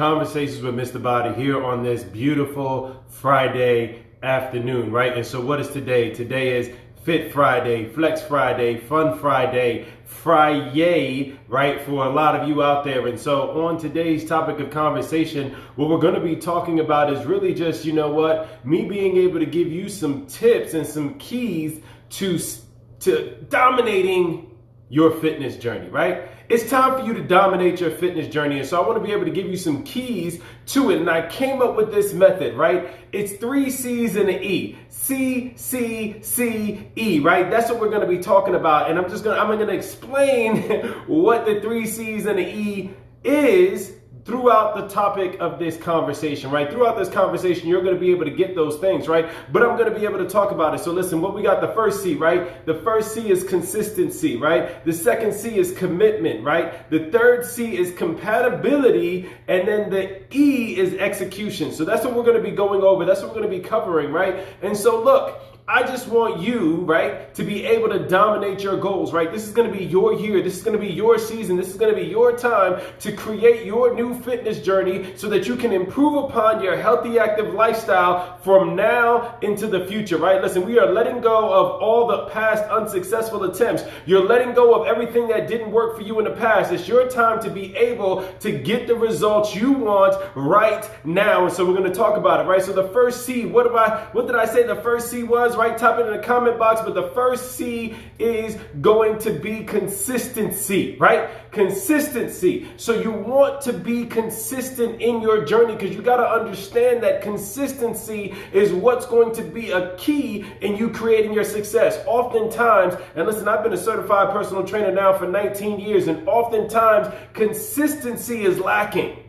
Conversations with Mr. Body here on this beautiful Friday afternoon, right? And so what is today? Today is Fit Friday, Flex Friday, Fun Friday, Friday, right, for a lot of you out there. And so on today's topic of conversation, what we're going to be talking about is really just, me being able to give you some tips and some keys to dominating your fitness journey, right? It's time for you to dominate your fitness journey. And so I want to be able to give you some keys to it. And I came up with this method, right? It's 3 C's and an E. C.C.C.E, right? That's what we're going to be talking about. And I'm going to explain what the 3 C's and the E is throughout the topic of this conversation, right? Throughout this conversation, you're going to be able to get those things, right? But I'm going to be able to talk about it. So listen, what we got, the first C, right? The first C is consistency, right? The second C is commitment, right? The third C is compatibility. And then the E is execution. So that's what we're going to be going over. That's what we're going to be covering, right? And so look, I just want you, right, to be able to dominate your goals, right? This is going to be your year. This is going to be your season. This is going to be your time to create your new fitness journey so that you can improve upon your healthy, active lifestyle from now into the future, right? Listen, we are letting go of all the past unsuccessful attempts. You're letting go of everything that didn't work for you in the past. It's your time to be able to get the results you want right now. And so we're going to talk about it, right? So the first C, what did I say the first C was? Right, type it in the comment box, but the first C is going to be consistency, right? Consistency. So you want to be consistent in your journey because you got to understand that consistency is what's going to be a key in you creating your success. Oftentimes, and listen, I've been a certified personal trainer now for 19 years, and oftentimes consistency is lacking.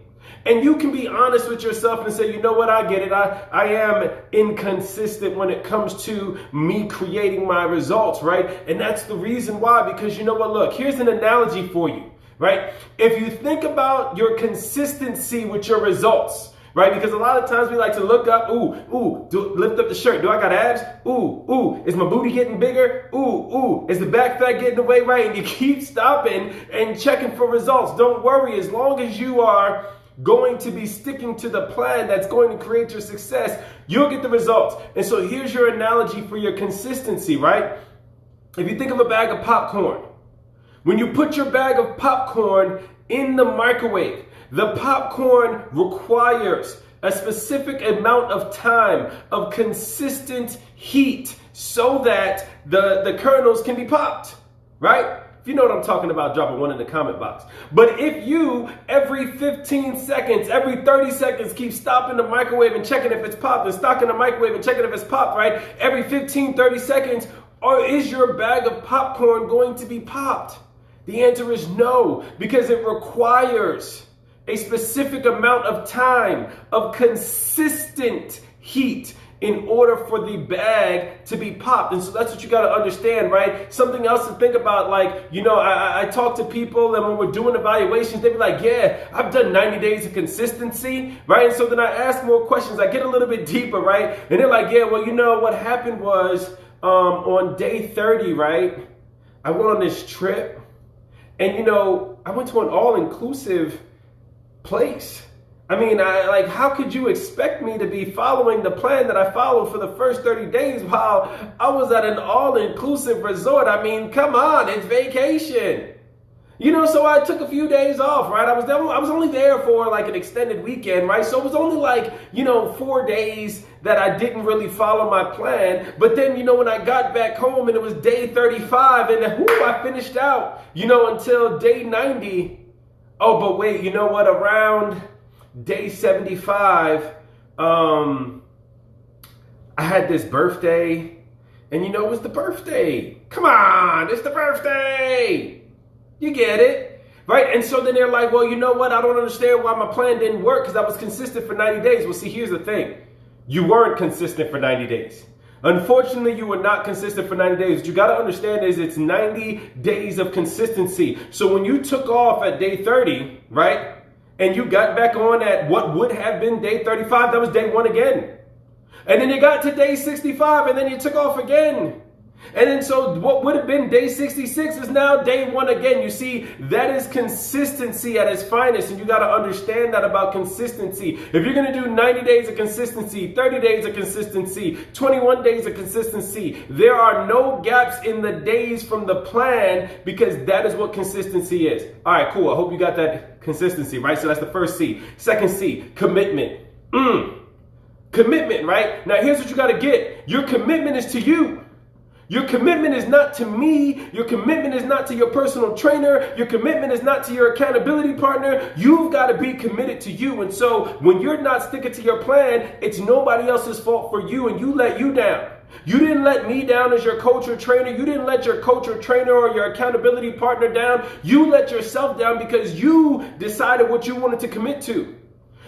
And you can be honest with yourself and say, you know what, I get it. I am inconsistent when it comes to me creating my results, right? And that's the reason why, because you know what, look, here's an analogy for you, right? If you think about your consistency with your results, right? Because a lot of times we like to look up, lift up the shirt. Do I got abs? Is my booty getting bigger? Is the back fat getting away, right? And you keep stopping and checking for results. Don't worry, as long as you are going to be sticking to the plan that's going to create your success, you'll get the results. And so here's your analogy for your consistency, right? If you think of a bag of popcorn, when you put your bag of popcorn in the microwave, the popcorn requires a specific amount of time of consistent heat so that the kernels can be popped, right? If you know what I'm talking about, drop a 1 in the comment box. But if you, every 15 seconds, every 30 seconds, keep stopping the microwave and checking if it's popped, and stocking the microwave and checking if it's popped, right? Every 15, 30 seconds, or is your bag of popcorn going to be popped? The answer is no, because it requires a specific amount of time of consistent heat in order for the bag to be popped. And so that's what you got to understand, right? Something else to think about, like, I talk to people, and when we're doing evaluations, they be like, yeah, I've done 90 days of consistency, right? And so then I ask more questions. I get a little bit deeper, right? And they're like, yeah, well, what happened was on day 30, right, I went on this trip, and, I went to an all-inclusive place. I mean, how could you expect me to be following the plan that I followed for the first 30 days while I was at an all-inclusive resort? I mean, come on, it's vacation. So I took a few days off, right? I was only there for like an extended weekend, right? So it was only like, 4 days that I didn't really follow my plan. But then, when I got back home and it was day 35 and I finished out, until day 90. Oh, but wait, you know what? Around day 75, I had this birthday, and it was the birthday. Come on, it's the birthday. You get it, right? And so then they're like, well, you know what? I don't understand why my plan didn't work because I was consistent for 90 days. Well, see, here's the thing. You weren't consistent for 90 days. Unfortunately, you were not consistent for 90 days. What you got to understand is it's 90 days of consistency. So when you took off at day 30, right, and you got back on at what would have been day 35, that was day 1 again. And then you got to day 65, and then you took off again. And then so what would have been day 66 is now day 1 again. You see, that is consistency at its finest. And you got to understand that about consistency. If you're going to do 90 days of consistency, 30 days of consistency, 21 days of consistency, there are no gaps in the days from the plan, because that is what consistency is. All right, cool. I hope you got that consistency, right? So that's the first C. Second C, commitment. Commitment, right? Now here's what you got to get. Your commitment is to you. Your commitment is not to me. Your commitment is not to your personal trainer. Your commitment is not to your accountability partner. You've got to be committed to you. And so when you're not sticking to your plan, it's nobody else's fault for you, and you let you down. You didn't let me down as your coach or trainer. You didn't let your coach or trainer or your accountability partner down. You let yourself down because you decided what you wanted to commit to.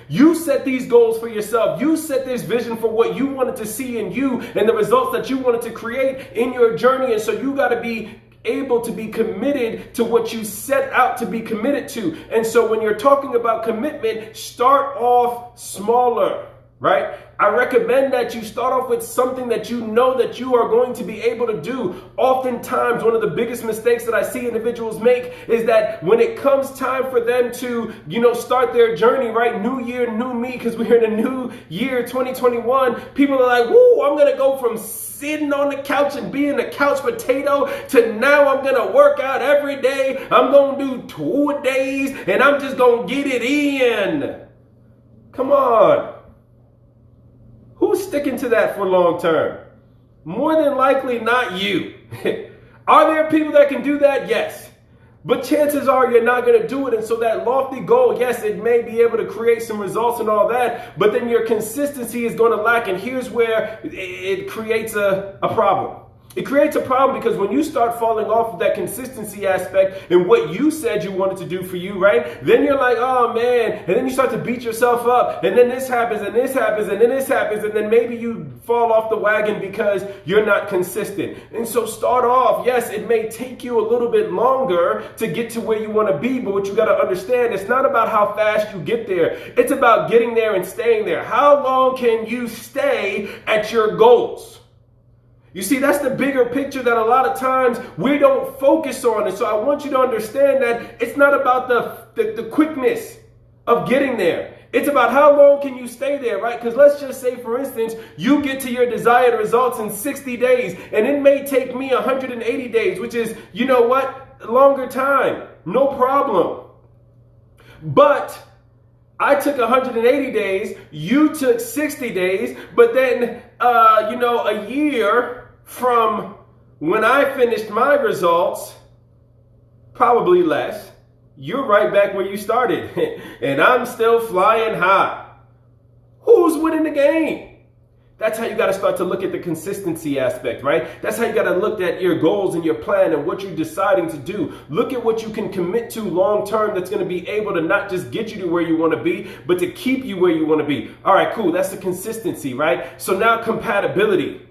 You set these goals for yourself. You set this vision for what you wanted to see in you and the results that you wanted to create in your journey. And so you got to be able to be committed to what you set out to be committed to. And so when you're talking about commitment, start off smaller, right? I recommend that you start off with something that you know that you are going to be able to do. Oftentimes, one of the biggest mistakes that I see individuals make is that when it comes time for them to, start their journey, right? New year, new me, because we're in a new year, 2021. People are like, woo, I'm going to go from sitting on the couch and being a couch potato to now I'm going to work out every day. I'm going to do 2 days and I'm just going to get it in. Come on. Who's sticking to that for long term? More than likely not you. Are there people that can do that? Yes. But chances are you're not going to do it. And so that lofty goal, yes, it may be able to create some results and all that, but then your consistency is going to lack. And here's where it creates a problem. It creates a problem because when you start falling off of that consistency aspect and what you said you wanted to do for you, right? Then you're like, oh man, and then you start to beat yourself up, and then this happens, and this happens, and then this happens, and then maybe you fall off the wagon because you're not consistent. And so start off, yes, it may take you a little bit longer to get to where you want to be, but what you got to understand, it's not about how fast you get there. It's about getting there and staying there. How long can you stay at your goals? You see, that's the bigger picture that a lot of times we don't focus on. And so I want you to understand that it's not about the quickness of getting there. It's about how long can you stay there, right? Because let's just say, for instance, you get to your desired results in 60 days, and it may take me 180 days, which is, longer time. No problem. But I took 180 days, you took 60 days, but then, a year from when I finished my results, probably less, you're right back where you started, and I'm still flying high. Who's winning the game? That's how you got to start to look at the consistency aspect, right? That's how you got to look at your goals and your plan and what you're deciding to do. Look at what you can commit to long term that's going to be able to not just get you to where you want to be, but to keep you where you want to be. All right, cool. That's the consistency, right? So now compatibility.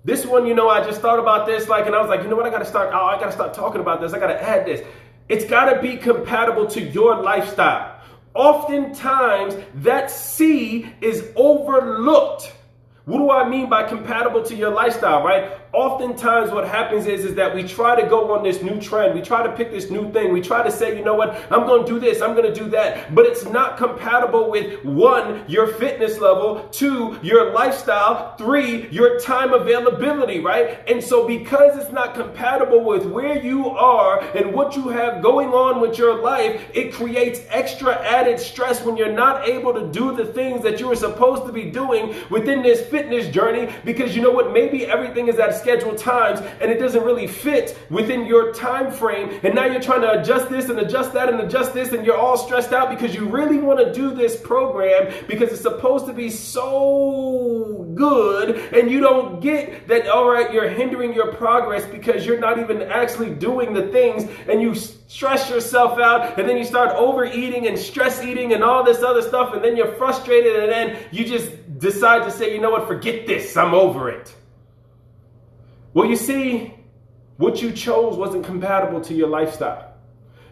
This one, I just thought about this, and I was like, I got to start talking about this. I got to add this. It's got to be compatible to your lifestyle. Oftentimes, that C is overlooked. What do I mean by compatible to your lifestyle, right? Oftentimes what happens is that we try to go on this new trend. We try to pick this new thing. We try to say, I'm going to do this. I'm going to do that. But it's not compatible with 1, your fitness level, 2, your lifestyle, 3, your time availability, right? And so because it's not compatible with where you are and what you have going on with your life, it creates extra added stress when you're not able to do the things that you were supposed to be doing within this fitness journey, because maybe everything is at scheduled times and it doesn't really fit within your time frame, and now you're trying to adjust this and adjust that and adjust this, and you're all stressed out because you really want to do this program because it's supposed to be so good, and you don't get that. All right, you're hindering your progress because you're not even actually doing the things, and you stress yourself out, and then you start overeating and stress eating and all this other stuff, and then you're frustrated, and then you just decide to say, forget this, I'm over it. Well, you see, what you chose wasn't compatible to your lifestyle.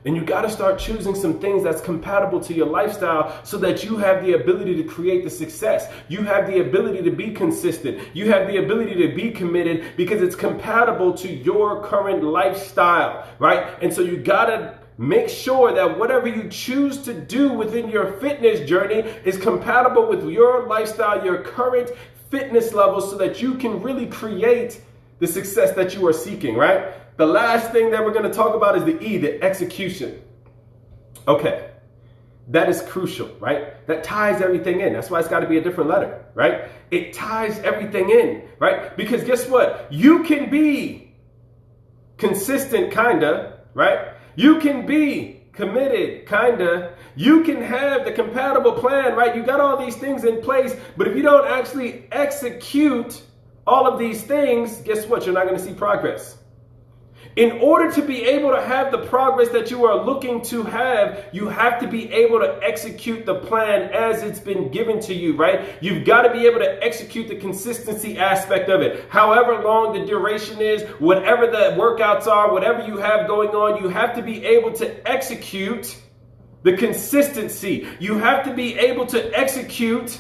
And you got to start choosing some things that's compatible to your lifestyle so that you have the ability to create the success. You have the ability to be consistent. You have the ability to be committed because it's compatible to your current lifestyle, right? And so you got to make sure that whatever you choose to do within your fitness journey is compatible with your lifestyle, your current fitness level, so that you can really create the success that you are seeking, right? The last thing that we're going to talk about is the E, the execution. Okay, that is crucial, right? That ties everything in. That's why it's got to be a different letter, right? It ties everything in, right? Because guess what? You can be consistent, kinda, right? You can be committed, kinda. You can have the compatible plan, right? You got all these things in place, but if you don't actually execute all of these things, guess what? You're not going to see progress. In order to be able to have the progress that you are looking to have, you have to be able to execute the plan as it's been given to you, right? You've got to be able to execute the consistency aspect of it. However long the duration is, whatever the workouts are, whatever you have going on, you have to be able to execute the consistency. You have to be able to execute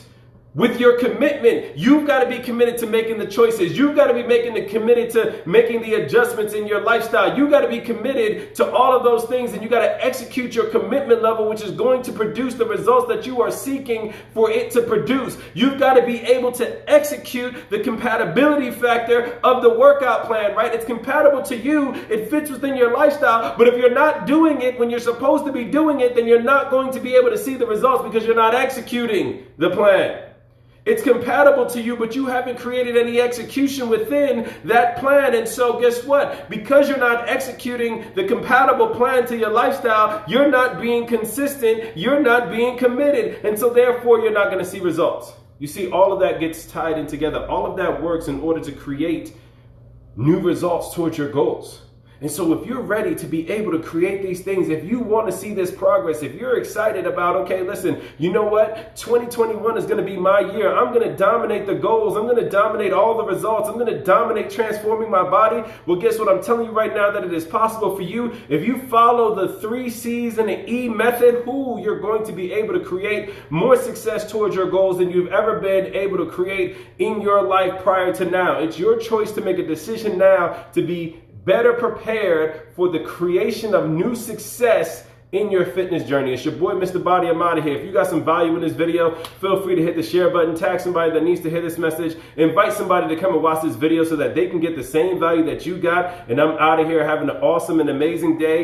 with your commitment. You've got to be committed to making the choices. You've got to be committed to making the adjustments in your lifestyle. You've got to be committed to all of those things, and you got to execute your commitment level, which is going to produce the results that you are seeking for it to produce. You've got to be able to execute the compatibility factor of the workout plan, right? It's compatible to you. It fits within your lifestyle. But if you're not doing it when you're supposed to be doing it, then you're not going to be able to see the results because you're not executing the plan. It's compatible to you, but you haven't created any execution within that plan. And so guess what? Because you're not executing the compatible plan to your lifestyle, you're not being consistent, you're not being committed. And so therefore, you're not going to see results. You see, all of that gets tied in together. All of that works in order to create new results towards your goals. And so if you're ready to be able to create these things, if you want to see this progress, if you're excited about, okay, listen, you know what? 2021 is going to be my year. I'm going to dominate the goals. I'm going to dominate all the results. I'm going to dominate transforming my body. Well, guess what? I'm telling you right now that it is possible for you. If you follow the 3 C's and the E method, you're going to be able to create more success towards your goals than you've ever been able to create in your life prior to now. It's your choice to make a decision now to be better prepared for the creation of new success in your fitness journey. It's your boy, Mr. Body. I'm out of here. If you got some value in this video, feel free to hit the share button, tag somebody that needs to hear this message, invite somebody to come and watch this video so that they can get the same value that you got. And I'm out of here. Having an awesome and amazing day.